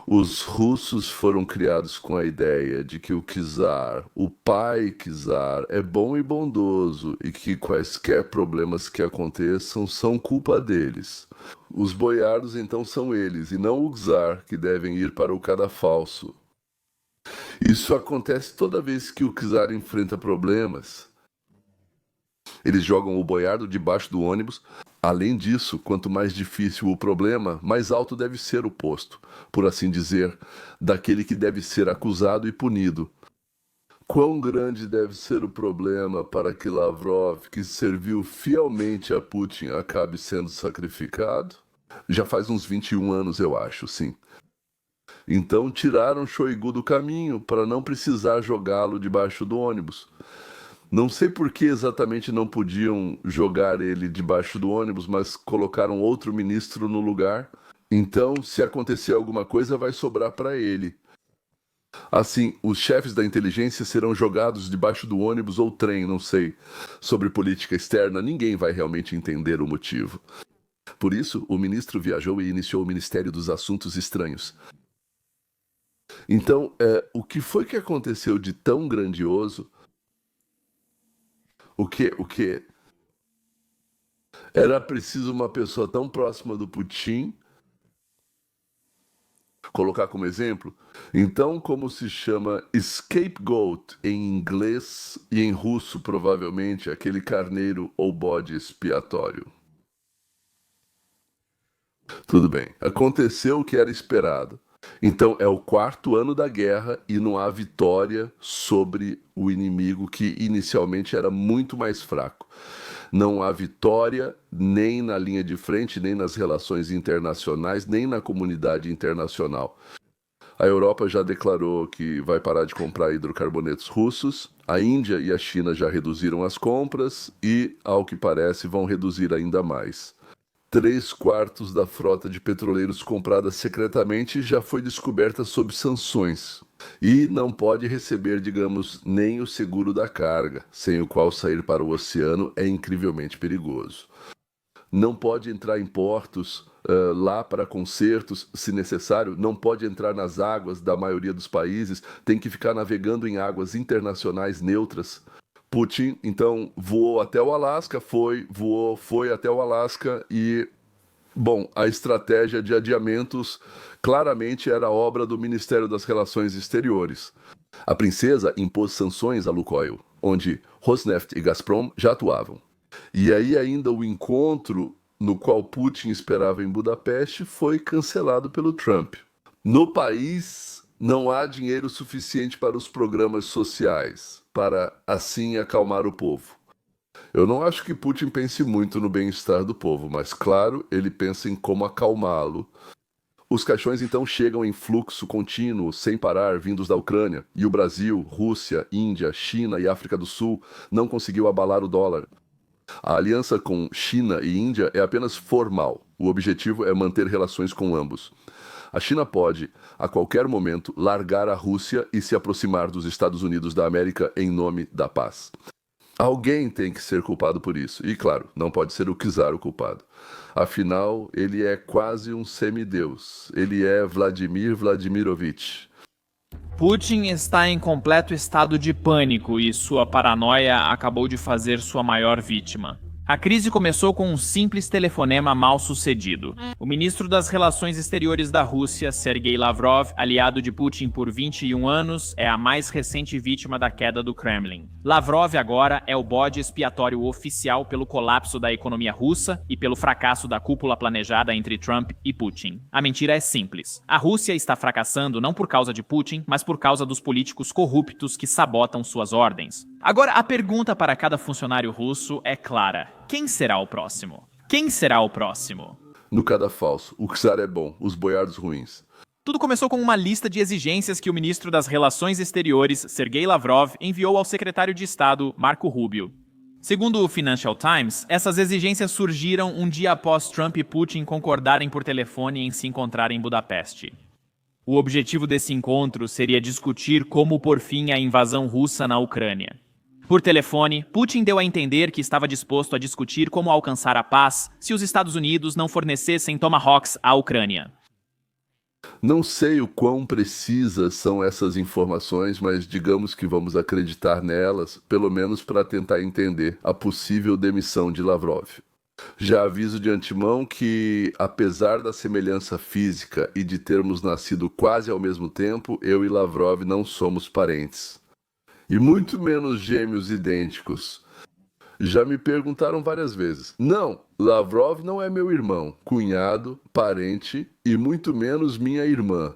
Os russos foram criados com a ideia de que o czar, o pai czar, é bom e bondoso e que quaisquer problemas que aconteçam são culpa deles. Os boiardos então são eles e não o czar que devem ir para o cadafalso. Isso acontece toda vez que o czar enfrenta problemas. Eles jogam o boiardo debaixo do ônibus. Além disso, quanto mais difícil o problema, mais alto deve ser o posto, por assim dizer, daquele que deve ser acusado e punido. Quão grande deve ser o problema para que Lavrov, que serviu fielmente a Putin, acabe sendo sacrificado? Já faz uns 21 anos, eu acho, sim. Então tiraram Shoigu do caminho para não precisar jogá-lo debaixo do ônibus. Não sei por que exatamente não podiam jogar ele debaixo do ônibus, mas colocaram outro ministro no lugar. Então, se acontecer alguma coisa, vai sobrar para ele. Assim, os chefes da inteligência serão jogados debaixo do ônibus ou trem, não sei. Sobre política externa, ninguém vai realmente entender o motivo. Por isso, o ministro viajou e iniciou o Ministério dos Assuntos Estranhos. Então, o que foi que aconteceu de tão grandioso? O que? Era preciso uma pessoa tão próxima do Putin colocar como exemplo? Então, como se chama scapegoat em inglês e em russo, provavelmente, aquele carneiro ou bode expiatório? Tudo bem. Aconteceu o que era esperado. Então, é o quarto ano da guerra e não há vitória sobre o inimigo que inicialmente era muito mais fraco. Não há vitória nem na linha de frente, nem nas relações internacionais, nem na comunidade internacional. A Europa já declarou que vai parar de comprar hidrocarbonetos russos, a Índia e a China já reduziram as compras e, ao que parece, vão reduzir ainda mais. 3/4 da frota de petroleiros comprada secretamente já foi descoberta sob sanções e não pode receber, digamos, nem o seguro da carga, sem o qual sair para o oceano é incrivelmente perigoso. Não pode entrar em portos lá para concertos, se necessário, não pode entrar nas águas da maioria dos países, tem que ficar navegando em águas internacionais neutras. Putin, então, voou até o Alasca, foi até o Alasca e, bom, a estratégia de adiamentos claramente era obra do Ministério das Relações Exteriores. A princesa impôs sanções a Lukoil, onde Rosneft e Gazprom já atuavam. E aí ainda o encontro no qual Putin esperava em Budapeste foi cancelado pelo Trump. No país, não há dinheiro suficiente para os programas sociais, para assim acalmar o povo. Eu não acho que Putin pense muito no bem-estar do povo, mas claro, ele pensa em como acalmá-lo. Os caixões então chegam em fluxo contínuo, sem parar, vindos da Ucrânia, e o Brasil, Rússia, Índia, China e África do Sul não conseguiu abalar o dólar. A aliança com China e Índia é apenas formal. O objetivo é manter relações com ambos. A China pode, a qualquer momento, largar a Rússia e se aproximar dos Estados Unidos da América em nome da paz. Alguém tem que ser culpado por isso. E, claro, não pode ser o czar o culpado. Afinal, ele é quase um semideus. Ele é Vladimir Vladimirovich. Putin está em completo estado de pânico e sua paranoia acabou de fazer sua maior vítima. A crise começou com um simples telefonema mal sucedido. O ministro das Relações Exteriores da Rússia, Sergei Lavrov, aliado de Putin por 21 anos, é a mais recente vítima da queda do Kremlin. Lavrov agora é o bode expiatório oficial pelo colapso da economia russa e pelo fracasso da cúpula planejada entre Trump e Putin. A mentira é simples. A Rússia está fracassando não por causa de Putin, mas por causa dos políticos corruptos que sabotam suas ordens. Agora, a pergunta para cada funcionário russo é clara. Quem será o próximo? Quem será o próximo? No cadafalso, o czar é bom, os boiardos ruins. Tudo começou com uma lista de exigências que o ministro das Relações Exteriores, Sergei Lavrov, enviou ao secretário de Estado, Marco Rubio. Segundo o Financial Times, essas exigências surgiram um dia após Trump e Putin concordarem por telefone em se encontrar em Budapeste. O objetivo desse encontro seria discutir como pôr fim à invasão russa na Ucrânia. Por telefone, Putin deu a entender que estava disposto a discutir como alcançar a paz se os Estados Unidos não fornecessem Tomahawks à Ucrânia. Não sei o quão precisas são essas informações, mas digamos que vamos acreditar nelas, pelo menos para tentar entender a possível demissão de Lavrov. Já aviso de antemão que, apesar da semelhança física e de termos nascido quase ao mesmo tempo, eu e Lavrov não somos parentes. E muito menos gêmeos idênticos. Já me perguntaram várias vezes. Não, Lavrov não é meu irmão, cunhado, parente e muito menos minha irmã.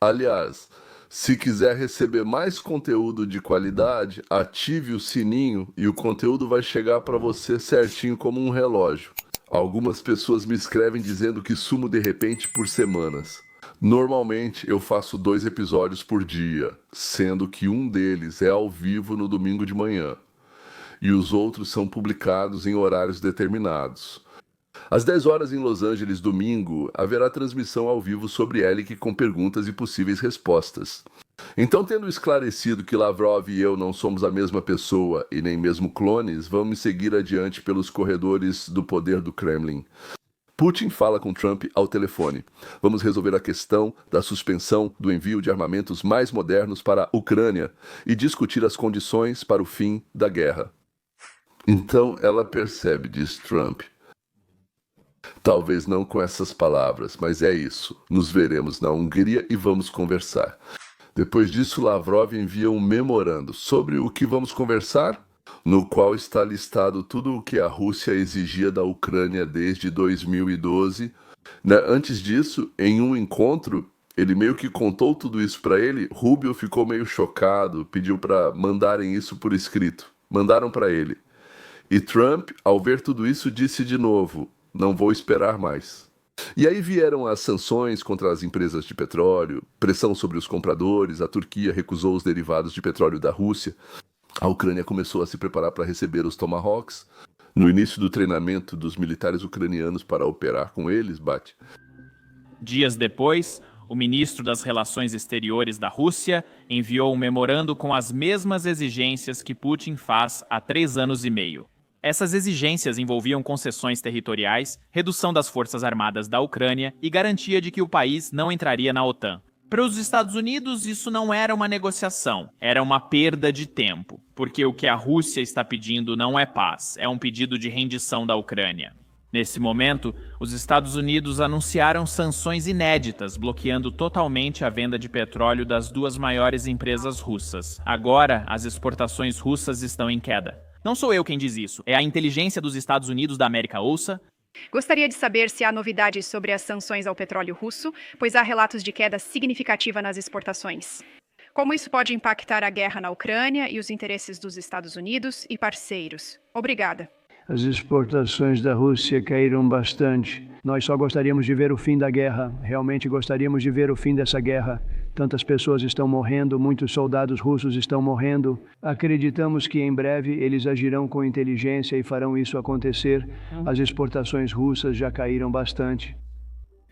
Aliás, se quiser receber mais conteúdo de qualidade, ative o sininho e o conteúdo vai chegar para você certinho como um relógio. Algumas pessoas me escrevem dizendo que sumo de repente por semanas. Normalmente eu faço 2 episódios por dia, sendo que um deles é ao vivo no domingo de manhã, e os outros são publicados em horários determinados. Às 10 horas em Los Angeles, domingo, haverá transmissão ao vivo sobre Elik com perguntas e possíveis respostas. Então, tendo esclarecido que Lavrov e eu não somos a mesma pessoa e nem mesmo clones, vamos seguir adiante pelos corredores do poder do Kremlin. Putin fala com Trump ao telefone. Vamos resolver a questão da suspensão do envio de armamentos mais modernos para a Ucrânia e discutir as condições para o fim da guerra. Então ela percebe, diz Trump. Talvez não com essas palavras, mas é isso. Nos veremos na Hungria e vamos conversar. Depois disso, Lavrov envia um memorando sobre o que vamos conversar, no qual está listado tudo o que a Rússia exigia da Ucrânia desde 2012. Antes disso, em um encontro, ele meio que contou tudo isso para ele. Rubio ficou meio chocado, pediu para mandarem isso por escrito. Mandaram para ele. E Trump, ao ver tudo isso, disse de novo: não vou esperar mais. E aí vieram as sanções contra as empresas de petróleo, pressão sobre os compradores, a Turquia recusou os derivados de petróleo da Rússia. A Ucrânia começou a se preparar para receber os Tomahawks. No início do treinamento dos militares ucranianos para operar com eles, Dias depois, o ministro das Relações Exteriores da Rússia enviou um memorando com as mesmas exigências que Putin faz há 3 anos e meio. Essas exigências envolviam concessões territoriais, redução das forças armadas da Ucrânia e garantia de que o país não entraria na OTAN. Para os Estados Unidos, isso não era uma negociação, era uma perda de tempo, porque o que a Rússia está pedindo não é paz, é um pedido de rendição da Ucrânia. Nesse momento, os Estados Unidos anunciaram sanções inéditas, bloqueando totalmente a venda de petróleo das 2 maiores empresas russas. Agora, as exportações russas estão em queda. Não sou eu quem diz isso, é a inteligência dos Estados Unidos da América. Ouça. Gostaria de saber se há novidades sobre as sanções ao petróleo russo, pois há relatos de queda significativa nas exportações. Como isso pode impactar a guerra na Ucrânia e os interesses dos Estados Unidos e parceiros? Obrigada. As exportações da Rússia caíram bastante. Nós só gostaríamos de ver o fim da guerra. Realmente gostaríamos de ver o fim dessa guerra. Tantas pessoas estão morrendo, muitos soldados russos estão morrendo. Acreditamos que em breve eles agirão com inteligência e farão isso acontecer. As exportações russas já caíram bastante.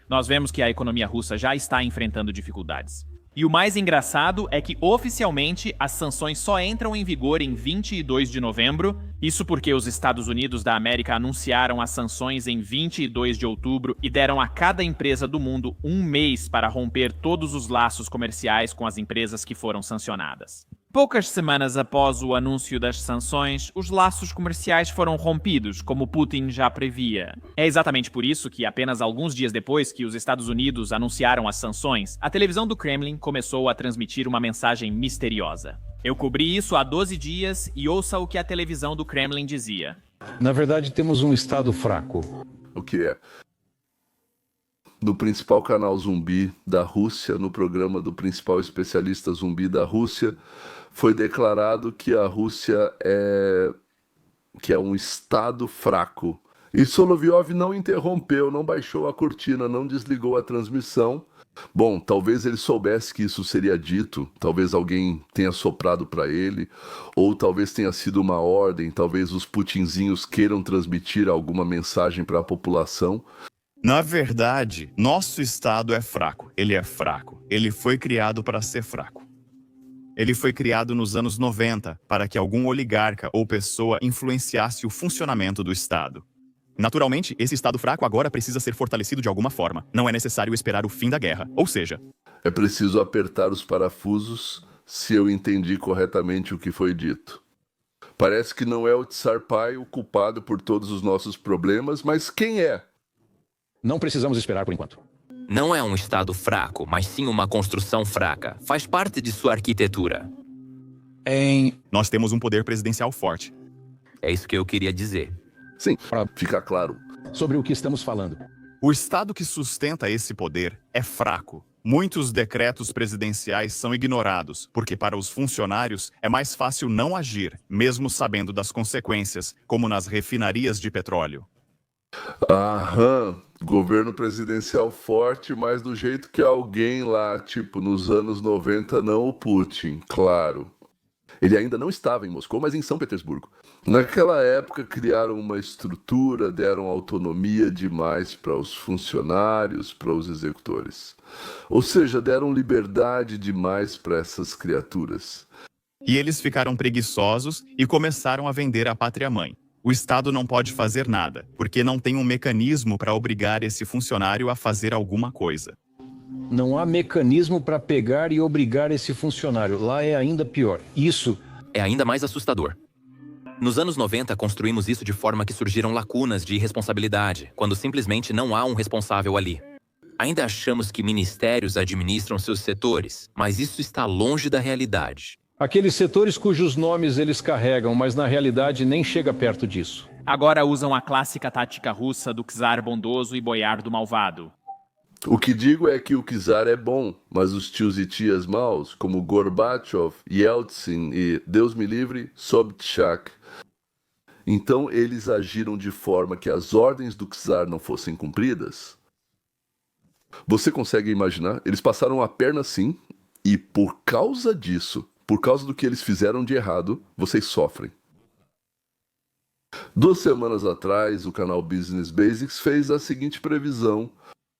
Nós vemos que a economia russa já está enfrentando dificuldades. E o mais engraçado é que, oficialmente, as sanções só entram em vigor em 22 de novembro. Isso porque os Estados Unidos da América anunciaram as sanções em 22 de outubro e deram a cada empresa do mundo 1 mês para romper todos os laços comerciais com as empresas que foram sancionadas. Poucas semanas após o anúncio das sanções, os laços comerciais foram rompidos, como Putin já previa. É exatamente por isso que, apenas alguns dias depois que os Estados Unidos anunciaram as sanções, a televisão do Kremlin começou a transmitir uma mensagem misteriosa. Eu cobri isso há 12 dias e ouça o que a televisão do Kremlin dizia. Na verdade, temos um Estado fraco. O que é? No principal canal zumbi da Rússia, no programa do principal especialista zumbi da Rússia, foi declarado que a Rússia é um Estado fraco. E Solovyov não interrompeu, não baixou a cortina, não desligou a transmissão. Bom, talvez ele soubesse que isso seria dito, talvez alguém tenha soprado para ele, ou talvez tenha sido uma ordem, talvez os putinzinhos queiram transmitir alguma mensagem para a população. Na verdade, nosso Estado é fraco. Ele é fraco. Ele foi criado para ser fraco. Ele foi criado nos anos 90 para que algum oligarca ou pessoa influenciasse o funcionamento do Estado. Naturalmente, esse estado fraco agora precisa ser fortalecido de alguma forma. Não é necessário esperar o fim da guerra. Ou seja, É preciso apertar os parafusos, se eu entendi corretamente o que foi dito. Parece que não é o Tsar Pai o culpado por todos os nossos problemas, mas quem é? Não precisamos esperar por enquanto. Não é um estado fraco, mas sim uma construção fraca. Faz parte de sua arquitetura. Nós temos um poder presidencial forte. É isso que eu queria dizer. Sim, fica claro. Sobre o que estamos falando. O estado que sustenta esse poder é fraco. Muitos decretos presidenciais são ignorados, porque para os funcionários é mais fácil não agir, mesmo sabendo das consequências, como nas refinarias de petróleo. Aham, governo presidencial forte, mas do jeito que alguém lá, tipo nos anos 90, não o Putin, claro. Ele ainda não estava em Moscou, mas em São Petersburgo. Naquela época criaram uma estrutura, deram autonomia demais para os funcionários, para os executores. Ou seja, deram liberdade demais para essas criaturas. E eles ficaram preguiçosos e começaram a vender a pátria-mãe. O Estado não pode fazer nada, porque não tem um mecanismo para obrigar esse funcionário a fazer alguma coisa. Não há mecanismo para pegar e obrigar esse funcionário. Lá é ainda pior. Isso É ainda mais assustador. Nos anos 90, construímos isso de forma que surgiram lacunas de irresponsabilidade, quando simplesmente não há um responsável ali. Ainda achamos que ministérios administram seus setores, mas isso está longe da realidade. aqueles setores cujos nomes eles carregam, mas na realidade nem chega perto disso. Agora usam a clássica tática russa do czar bondoso e boiardo malvado. O que digo é que o czar é bom, mas os tios e tias maus, como Gorbachev, Yeltsin e, Deus me livre, Sobchak. Então eles agiram de forma que as ordens do czar não fossem cumpridas? Você consegue imaginar? Eles passaram a perna sim, e por causa disso, por causa do que eles fizeram de errado, vocês sofrem. 2 semanas atrás, o canal Business Basics fez a seguinte previsão.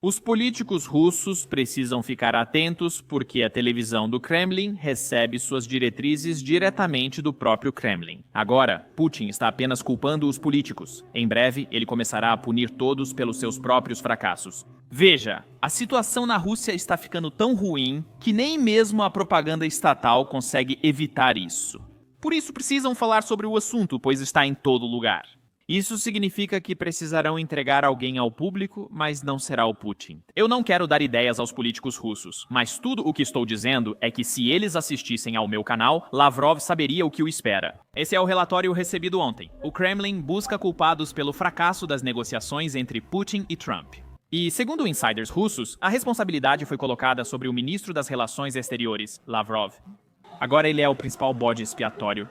Os políticos russos precisam ficar atentos porque a televisão do Kremlin recebe suas diretrizes diretamente do próprio Kremlin. Agora, Putin está apenas culpando os políticos. Em breve, ele começará a punir todos pelos seus próprios fracassos. Veja, a situação na Rússia está ficando tão ruim que nem mesmo a propaganda estatal consegue evitar isso. Por isso precisam falar sobre o assunto, pois está em todo lugar. Isso significa que precisarão entregar alguém ao público, mas não será o Putin. Eu não quero dar ideias aos políticos russos, mas tudo o que estou dizendo é que se eles assistissem ao meu canal, Lavrov saberia o que o espera. Esse é o relatório recebido ontem. O Kremlin busca culpados pelo fracasso das negociações entre Putin e Trump. E, segundo insiders russos, a responsabilidade foi colocada sobre o ministro das Relações Exteriores, Lavrov. Agora ele é o principal bode expiatório.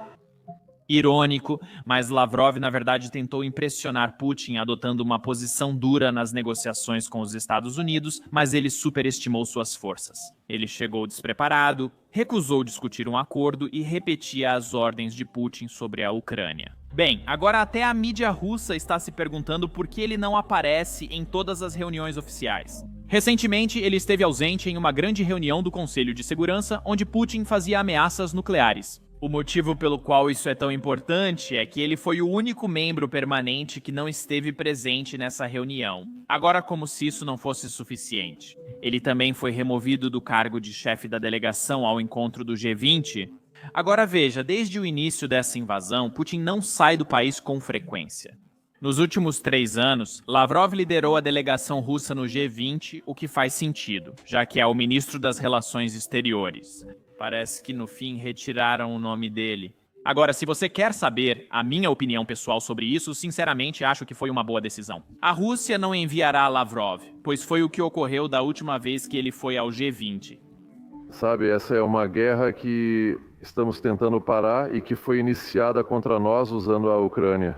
Irônico, mas Lavrov na verdade tentou impressionar Putin adotando uma posição dura nas negociações com os Estados Unidos, mas ele superestimou suas forças. Ele chegou despreparado, recusou discutir um acordo e repetia as ordens de Putin sobre a Ucrânia. Bem, agora até a mídia russa está se perguntando por que ele não aparece em todas as reuniões oficiais. Recentemente, ele esteve ausente em uma grande reunião do Conselho de Segurança, onde Putin fazia ameaças nucleares. O motivo pelo qual isso é tão importante é que ele foi o único membro permanente que não esteve presente nessa reunião. Agora, como se isso não fosse suficiente, ele também foi removido do cargo de chefe da delegação ao encontro do G20. Agora veja, desde o início dessa invasão, Putin não sai do país com frequência. Nos últimos 3 anos, Lavrov liderou a delegação russa no G20, o que faz sentido, já que é o ministro das Relações Exteriores. Parece que no fim retiraram o nome dele. Agora, se você quer saber a minha opinião pessoal sobre isso, sinceramente acho que foi uma boa decisão. A Rússia não enviará Lavrov, pois foi o que ocorreu da última vez que ele foi ao G20. Sabe, essa é uma guerra que estamos tentando parar e que foi iniciada contra nós usando a Ucrânia.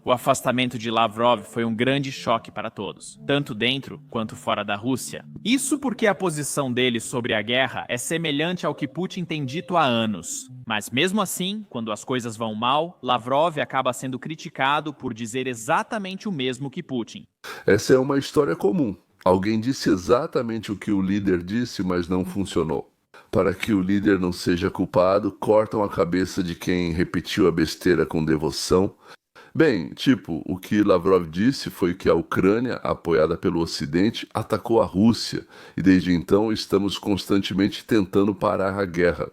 O afastamento de Lavrov foi um grande choque para todos, tanto dentro quanto fora da Rússia. Isso porque a posição dele sobre a guerra é semelhante ao que Putin tem dito há anos. Mas mesmo assim, quando as coisas vão mal, Lavrov acaba sendo criticado por dizer exatamente o mesmo que Putin. Essa é uma história comum. Alguém disse exatamente o que o líder disse, mas não funcionou. Para que o líder não seja culpado, cortam a cabeça de quem repetiu a besteira com devoção Bem, tipo, o que Lavrov disse foi que a Ucrânia, apoiada pelo Ocidente, atacou a Rússia e desde então estamos constantemente tentando parar a guerra.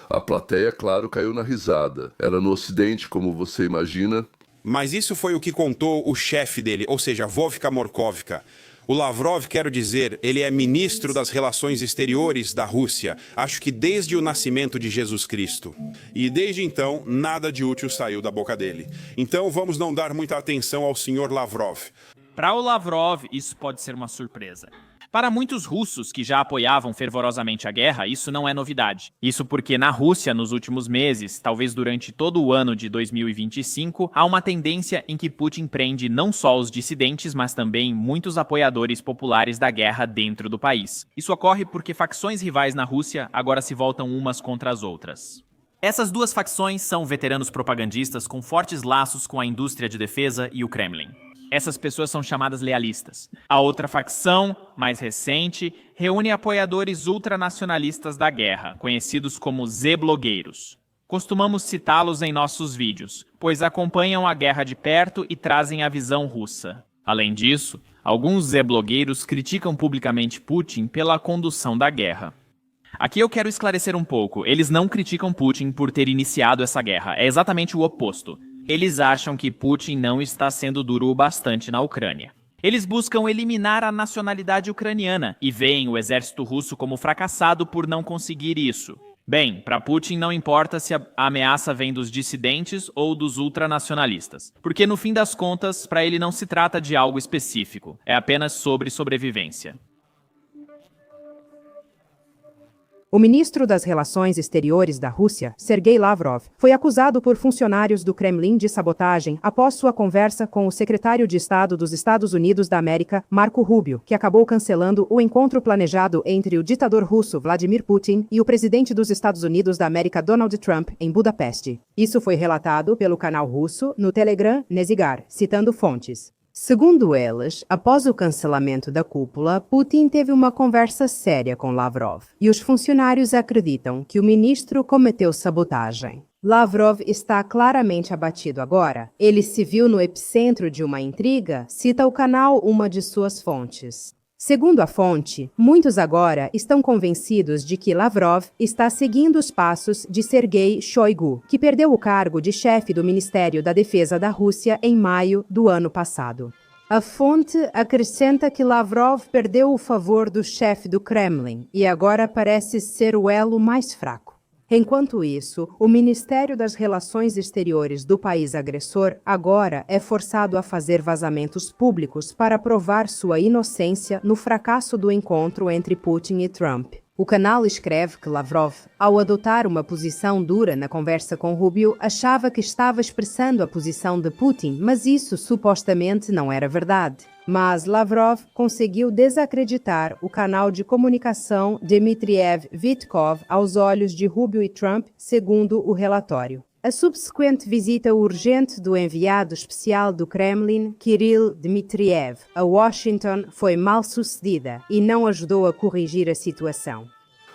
A plateia, claro, caiu na risada. Era no Ocidente, como você imagina. Mas isso foi o que contou o chefe dele, ou seja, Vovka Morkovka. O Lavrov, quero dizer, ele é ministro das Relações Exteriores da Rússia, acho que desde o nascimento de Jesus Cristo. E desde então, nada de útil saiu da boca dele. Então vamos não dar muita atenção ao senhor Lavrov. Para o Lavrov, isso pode ser uma surpresa. Para muitos russos que já apoiavam fervorosamente a guerra, isso não é novidade. Isso porque na Rússia, nos últimos meses, talvez durante todo o ano de 2025, há uma tendência em que Putin prende não só os dissidentes, mas também muitos apoiadores populares da guerra dentro do país. Isso ocorre porque facções rivais na Rússia agora se voltam umas contra as outras. Essas duas facções são veteranos propagandistas com fortes laços com a indústria de defesa e o Kremlin. Essas pessoas são chamadas lealistas. A outra facção, mais recente, reúne apoiadores ultranacionalistas da guerra, conhecidos como Z-blogueiros. Costumamos citá-los em nossos vídeos, pois acompanham a guerra de perto e trazem a visão russa. Além disso, alguns Z-blogueiros criticam publicamente Putin pela condução da guerra. Aqui eu quero esclarecer um pouco. Eles não criticam Putin por ter iniciado essa guerra. É exatamente o oposto. Eles acham que Putin não está sendo duro o bastante na Ucrânia. Eles buscam eliminar a nacionalidade ucraniana e veem o exército russo como fracassado por não conseguir isso. Bem, para Putin não importa se a ameaça vem dos dissidentes ou dos ultranacionalistas, porque no fim das contas, para ele não se trata de algo específico, é apenas sobre sobrevivência. O ministro das Relações Exteriores da Rússia, Sergei Lavrov, foi acusado por funcionários do Kremlin de sabotagem após sua conversa com o secretário de Estado dos Estados Unidos da América, Marco Rubio, que acabou cancelando o encontro planejado entre o ditador russo Vladimir Putin e o presidente dos Estados Unidos da América, Donald Trump, em Budapeste. Isso foi relatado pelo canal russo no Telegram Nezigar, citando fontes. Segundo eles, após o cancelamento da cúpula, Putin teve uma conversa séria com Lavrov, e os funcionários acreditam que o ministro cometeu sabotagem. Lavrov está claramente abatido agora. Ele se viu no epicentro de uma intriga, cita o canal uma de suas fontes. Segundo a fonte, muitos agora estão convencidos de que Lavrov está seguindo os passos de Sergei Shoigu, que perdeu o cargo de chefe do Ministério da Defesa da Rússia em maio do ano passado. A fonte acrescenta que Lavrov perdeu o favor do chefe do Kremlin e agora parece ser o elo mais fraco. Enquanto isso, o Ministério das Relações Exteriores do país agressor agora é forçado a fazer vazamentos públicos para provar sua inocência no fracasso do encontro entre Putin e Trump. O canal escreve que Lavrov, ao adotar uma posição dura na conversa com Rubio, achava que estava expressando a posição de Putin, mas isso supostamente não era verdade. Mas Lavrov conseguiu desacreditar o canal de comunicação Dmitriev-Vitkov aos olhos de Rubio e Trump, segundo o relatório. A subsequente visita urgente do enviado especial do Kremlin, Kirill Dmitriev, a Washington foi mal sucedida e não ajudou a corrigir a situação.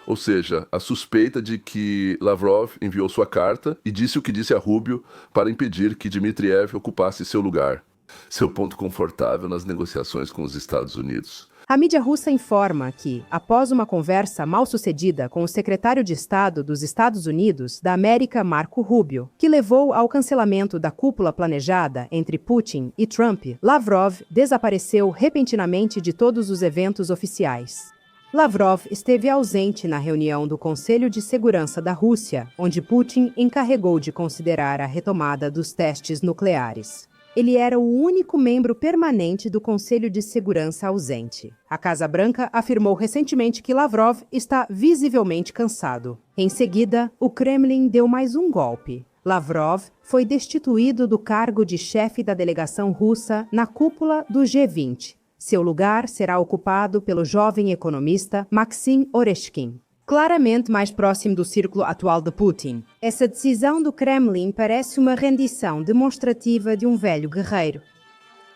Ou seja, a suspeita de que Lavrov enviou sua carta e disse o que disse a Rubio para impedir que Dmitriev ocupasse seu lugar, seu ponto confortável nas negociações com os Estados Unidos. A mídia russa informa que, após uma conversa mal-sucedida com o secretário de Estado dos Estados Unidos da América, Marco Rubio, que levou ao cancelamento da cúpula planejada entre Putin e Trump, Lavrov desapareceu repentinamente de todos os eventos oficiais. Lavrov esteve ausente na reunião do Conselho de Segurança da Rússia, onde Putin encarregou de considerar a retomada dos testes nucleares. Ele era o único membro permanente do Conselho de Segurança ausente. A Casa Branca afirmou recentemente que Lavrov está visivelmente cansado. Em seguida, o Kremlin deu mais um golpe. Lavrov foi destituído do cargo de chefe da delegação russa na cúpula do G20. Seu lugar será ocupado pelo jovem economista Maxim Oreshkin, claramente mais próximo do círculo atual de Putin. Essa decisão do Kremlin parece uma rendição demonstrativa de um velho guerreiro.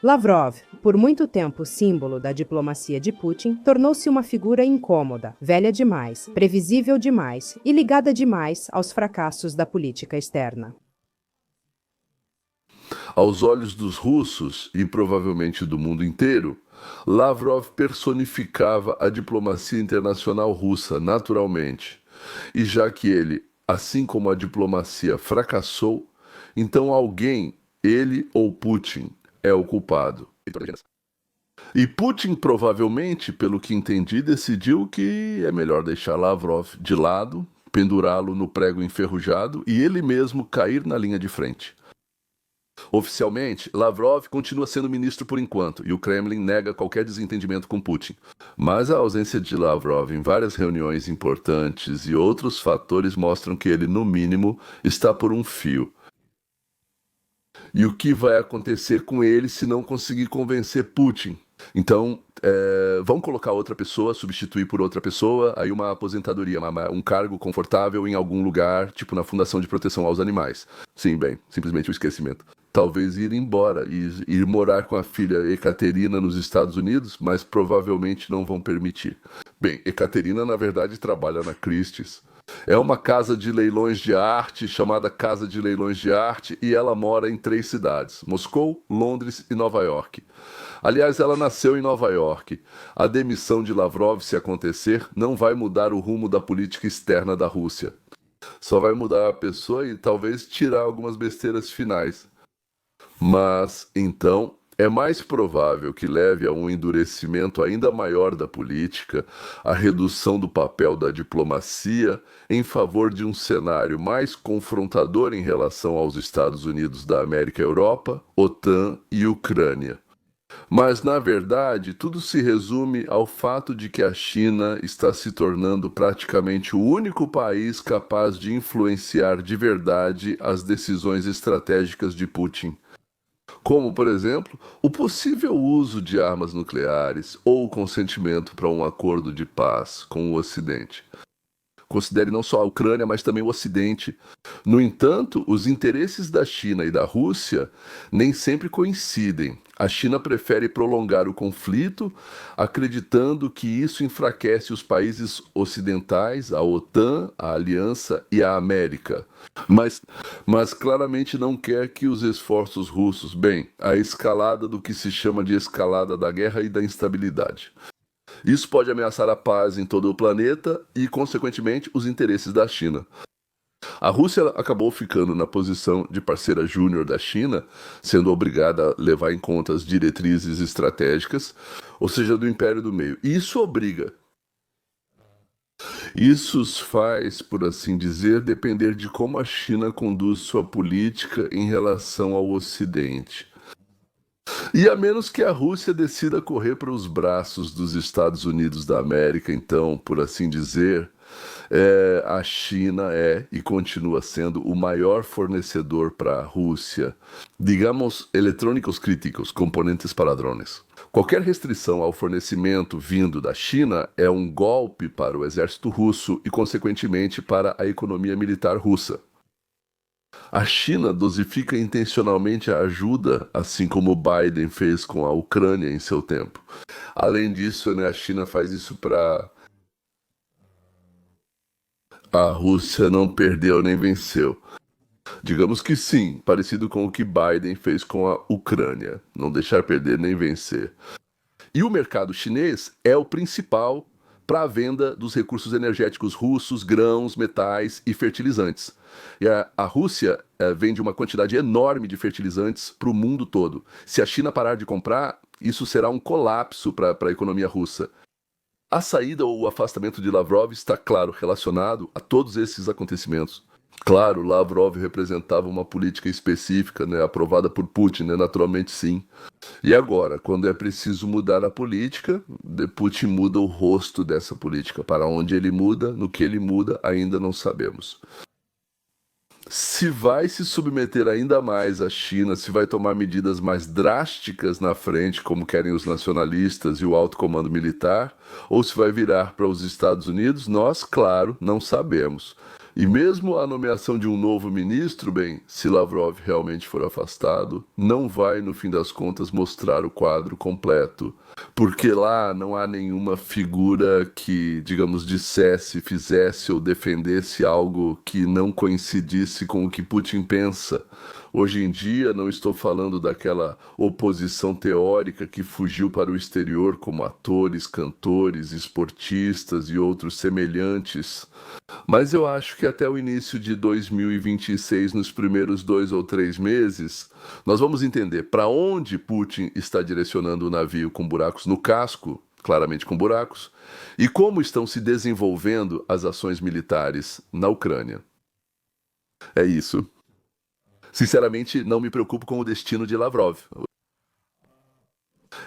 Lavrov, por muito tempo símbolo da diplomacia de Putin, tornou-se uma figura incômoda, velha demais, previsível demais e ligada demais aos fracassos da política externa. Aos olhos dos russos e provavelmente do mundo inteiro, Lavrov personificava a diplomacia internacional russa, naturalmente. E já que ele, assim como a diplomacia, fracassou, então alguém, ele ou Putin, é o culpado. E Putin provavelmente, pelo que entendi, decidiu que é melhor deixar Lavrov de lado, pendurá-lo no prego enferrujado e ele mesmo cair na linha de frente. Oficialmente, Lavrov continua sendo ministro por enquanto e o Kremlin nega qualquer desentendimento com Putin. Mas a ausência de Lavrov em várias reuniões importantes e outros fatores mostram que ele, no mínimo, está por um fio. E o que vai acontecer com ele se não conseguir convencer Putin? Então, vão colocar outra pessoa, substituir por outra pessoa, aí uma aposentadoria, um cargo confortável em algum lugar, tipo na Fundação de Proteção aos Animais. Sim, bem, simplesmente o esquecimento. Talvez ir embora e ir morar com a filha Ekaterina nos Estados Unidos, mas provavelmente não vão permitir. Bem, Ekaterina, na verdade, trabalha na Christie's. É uma casa de leilões de arte, chamada Casa de Leilões de Arte, e ela mora em 3 cidades, Moscou, Londres e Nova York. Aliás, ela nasceu em Nova York. A demissão de Lavrov, se acontecer, não vai mudar o rumo da política externa da Rússia. Só vai mudar a pessoa e talvez tirar algumas besteiras finais. Mas, então, é mais provável que leve a um endurecimento ainda maior da política, a redução do papel da diplomacia em favor de um cenário mais confrontador em relação aos Estados Unidos da América e Europa, OTAN e Ucrânia. Mas, na verdade, tudo se resume ao fato de que a China está se tornando praticamente o único país capaz de influenciar de verdade as decisões estratégicas de Putin. Como, por exemplo, o possível uso de armas nucleares ou o consentimento para um acordo de paz com o Ocidente. Considere não só a Ucrânia, mas também o Ocidente. No entanto, os interesses da China e da Rússia nem sempre coincidem. A China prefere prolongar o conflito, acreditando que isso enfraquece os países ocidentais, a OTAN, a Aliança e a América. Mas claramente não quer que os esforços russos, a escalada do que se chama de escalada da guerra e da instabilidade. Isso pode ameaçar a paz em todo o planeta e, consequentemente, os interesses da China. A Rússia acabou ficando na posição de parceira júnior da China, sendo obrigada a levar em conta as diretrizes estratégicas, ou seja, do Império do Meio. E isso os faz, por assim dizer, depender de como a China conduz sua política em relação ao Ocidente. E a menos que a Rússia decida correr para os braços dos Estados Unidos da América, então, por assim dizer, a China é e continua sendo o maior fornecedor para a Rússia, digamos, eletrônicos críticos, componentes para drones. Qualquer restrição ao fornecimento vindo da China é um golpe para o exército russo e, consequentemente, para a economia militar russa. A China dosifica intencionalmente a ajuda, assim como Biden fez com a Ucrânia em seu tempo. Além disso, a China faz isso para... A Rússia não perdeu nem venceu. Digamos que sim, parecido com o que Biden fez com a Ucrânia. Não deixar perder nem vencer. E o mercado chinês é o principal para a venda dos recursos energéticos russos, grãos, metais e fertilizantes. E a Rússia vende uma quantidade enorme de fertilizantes para o mundo todo. Se a China parar de comprar, isso será um colapso para a economia russa. A saída ou o afastamento de Lavrov está, claro, relacionado a todos esses acontecimentos. Claro, Lavrov representava uma política específica, aprovada por Putin, naturalmente sim. E agora, quando é preciso mudar a política, Putin muda o rosto dessa política. Para onde ele muda, no que ele muda, ainda não sabemos. Se vai se submeter ainda mais à China, se vai tomar medidas mais drásticas na frente, como querem os nacionalistas e o alto comando militar, ou se vai virar para os Estados Unidos, nós, claro, não sabemos. E mesmo a nomeação de um novo ministro, se Lavrov realmente for afastado, não vai, no fim das contas, mostrar o quadro completo. Porque lá não há nenhuma figura que, digamos, dissesse, fizesse ou defendesse algo que não coincidisse com o que Putin pensa. Hoje em dia, não estou falando daquela oposição teórica que fugiu para o exterior como atores, cantores, esportistas e outros semelhantes. Mas eu acho que até o início de 2026, nos primeiros 2 ou 3 meses, nós vamos entender para onde Putin está direcionando o navio com buracos no casco, claramente com buracos, e como estão se desenvolvendo as ações militares na Ucrânia. É isso. Sinceramente, não me preocupo com o destino de Lavrov.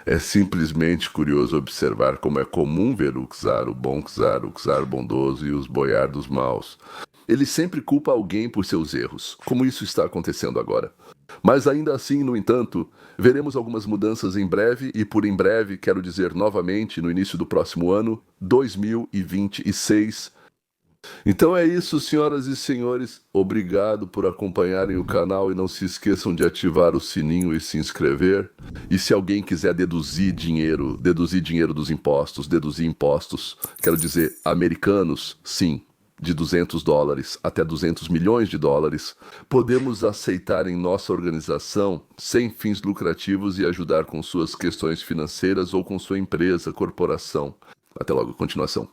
É simplesmente curioso observar como é comum ver o czar bondoso e os boiardos maus. Ele sempre culpa alguém por seus erros, como isso está acontecendo agora. Mas ainda assim, no entanto, veremos algumas mudanças em breve, e por em breve quero dizer novamente no início do próximo ano, 2026. Então é isso, senhoras e senhores. Obrigado por acompanharem o canal e não se esqueçam de ativar o sininho e se inscrever. E se alguém quiser deduzir dinheiro dos impostos, deduzir impostos, quero dizer, americanos, sim, de $200 até 200 milhões de dólares, podemos aceitar em nossa organização sem fins lucrativos e ajudar com suas questões financeiras ou com sua empresa, corporação. Até logo, continuação.